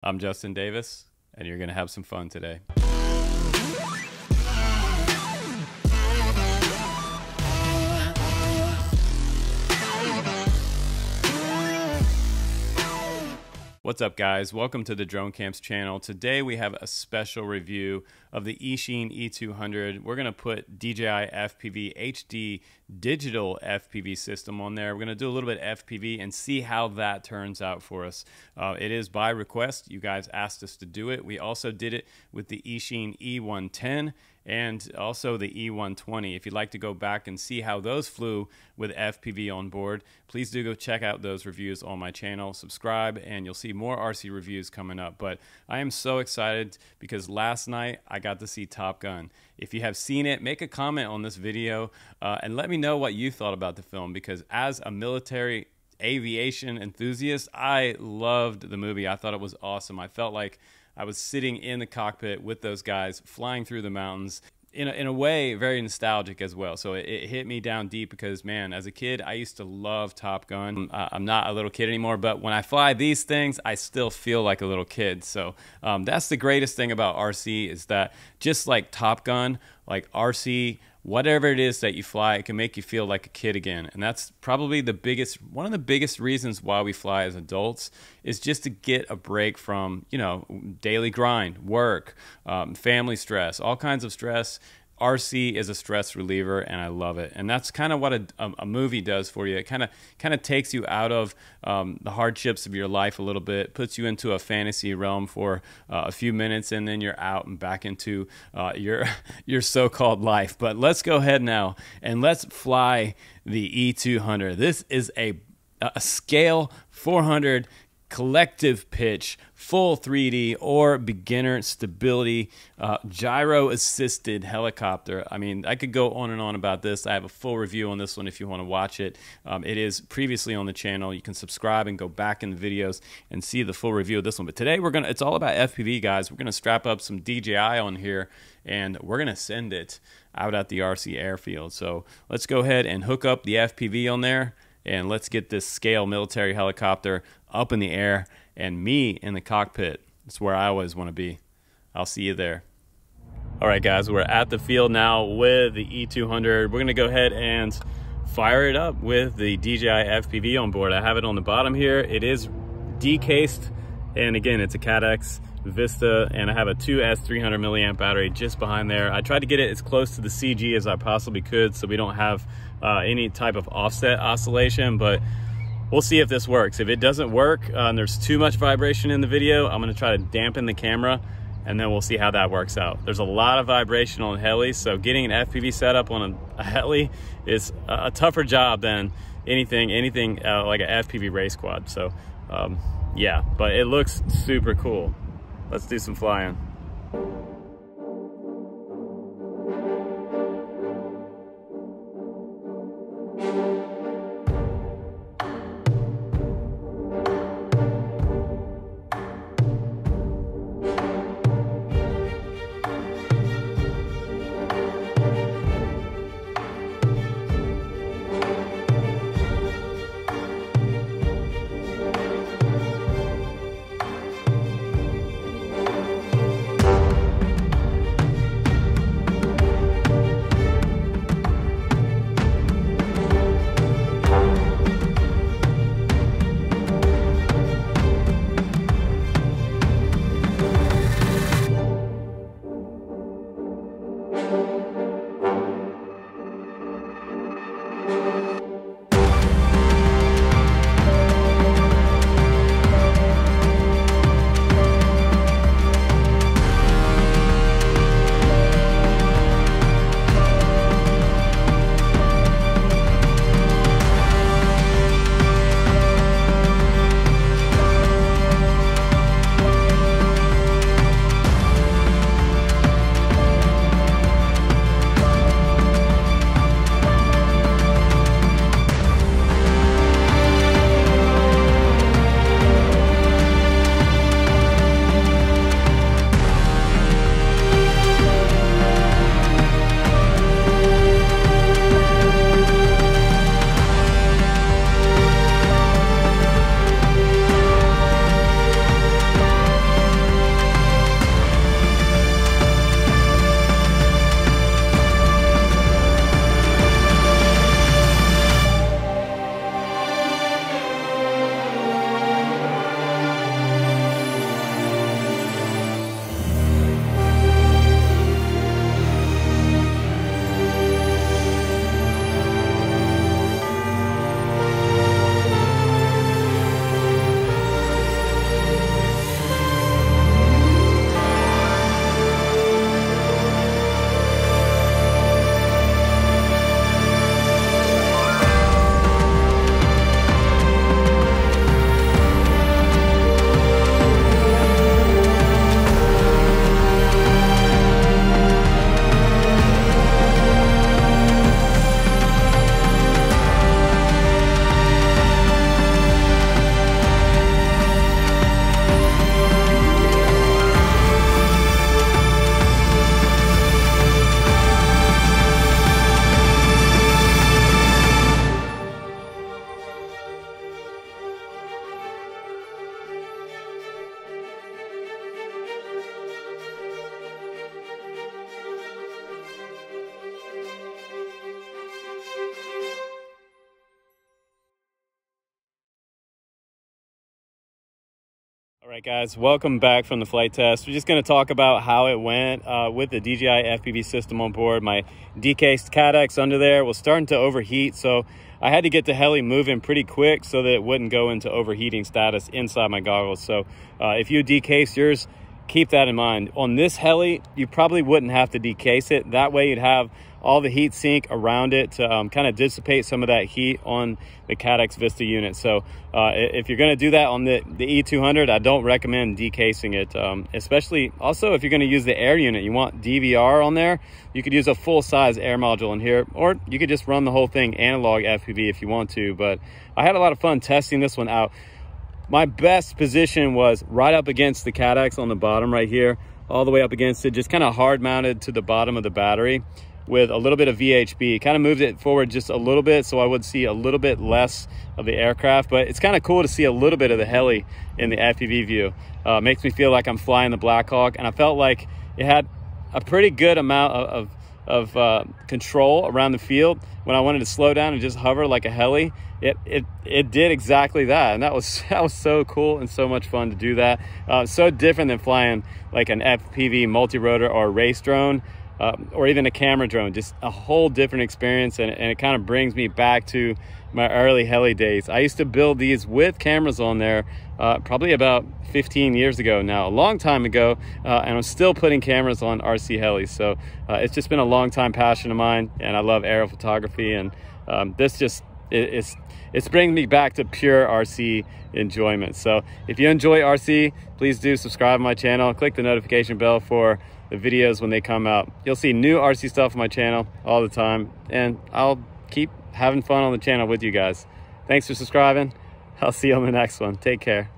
I'm Justin Davis, and you're going to have some fun today. What's up, guys? Welcome to the Drone Camps channel. Today we have a special review of the Eachine E200. We're going to put DJI FPV HD digital FPV system on there. We're going to do a little bit of FPV and see how that turns out for us. It is by request. You guys asked us to do it. We also did it with the Eachine E110 and also the E120. If you'd like to go back and see how those flew with FPV on board, please do go check out those reviews on my channel. Subscribe and you'll see more RC reviews coming up. But I am so excited because last night I got to see Top Gun. If you have seen it, make a comment on this video and let me know what you thought about the film, because as a military aviation enthusiast, I loved the movie. I thought it was awesome. I felt like I was sitting in the cockpit with those guys flying through the mountains. In a way, very nostalgic as well. So it hit me down deep because, man, as a kid, I used to love Top Gun. I'm not a little kid anymore, but when I fly these things, I still feel like a little kid. So that's the greatest thing about RC, is that just like Top Gun, like RC, whatever it is that you fly, it can make you feel like a kid again. And that's probably one of the biggest reasons why we fly as adults, is just to get a break from, you know, daily grind, work, family stress, all kinds of stress. RC is a stress reliever, and I love it. And that's kind of what a movie does for you. It kind of takes you out of the hardships of your life a little bit, puts you into a fantasy realm for a few minutes, and then you're out and back into your so-called life. But let's go ahead now and let's fly the E200. This is a scale 400 collective pitch, full 3D or beginner stability, gyro assisted helicopter. I mean, I could go on and on about this. I have a full review on this one if you want to watch it. It is previously on the channel. You can subscribe and go back in the videos and see the full review of this one. But today it's all about FPV, guys. We're gonna strap up some DJI on here and we're gonna send it out at the RC airfield. So let's go ahead and hook up the FPV on there, and let's get this scale military helicopter up in the air and me in the cockpit. That's where I always want to be. I'll see you there. All right, guys, we're at the field now with the E200. We're going to go ahead and fire it up with the DJI FPV on board. I have it on the bottom here. It is decased, and again, it's a CATX Vista, and I have a 2S 300 milliamp battery just behind there. I tried to get it as close to the CG as I possibly could so we don't have any type of offset oscillation, but we'll see if this works. If it doesn't work and there's too much vibration in the video, I'm going to try to dampen the camera, and then we'll see how that works out. There's a lot of vibration on helis, so getting an FPV setup on a heli is a tougher job than anything like an FPV race quad. So yeah, but it looks super cool. Let's do some flying. All right, guys, welcome back from the flight test. We're just going to talk about how it went with the DJI FPV system on board. My decased Cadex under there was starting to overheat, so I had to get the heli moving pretty quick so that it wouldn't go into overheating status inside my goggles. So if you decase yours, keep that in mind. On this heli, you probably wouldn't have to decase it. That way you'd have all the heat sink around it to kind of dissipate some of that heat on the Cadex Vista unit. So if you're going to do that on the E200, I don't recommend decasing it, especially also if you're going to use the air unit. You want DVR on there, you could use a full-size air module in here, or you could just run the whole thing analog FPV if you want to. But I had a lot of fun testing this one out. My best position was right up against the Cadex on the bottom right here, all the way up against it, just kind of hard mounted to the bottom of the battery with a little bit of VHB. Kind of moved it forward just a little bit so I would see a little bit less of the aircraft, but it's kind of cool to see a little bit of the heli in the FPV view. Makes me feel like I'm flying the Black Hawk, and I felt like it had a pretty good amount of control around the field. When I wanted to slow down and just hover like a heli, it did exactly that, and that was so cool and so much fun to do that. So different than flying like an FPV multi-rotor or a race drone, or even a camera drone. Just a whole different experience, and it kind of brings me back to my early heli days. I used to build these with cameras on there probably about 15 years ago now, a long time ago, and I'm still putting cameras on RC helis. So it's just been a long time passion of mine, and I love aerial photography, and this just it's bringing me back to pure RC enjoyment. So if you enjoy RC, please do subscribe to my channel, click the notification bell for the videos when they come out. You'll see new RC stuff on my channel all the time, and I'll keep having fun on the channel with you guys. Thanks for subscribing. I'll see you on the next one. Take care.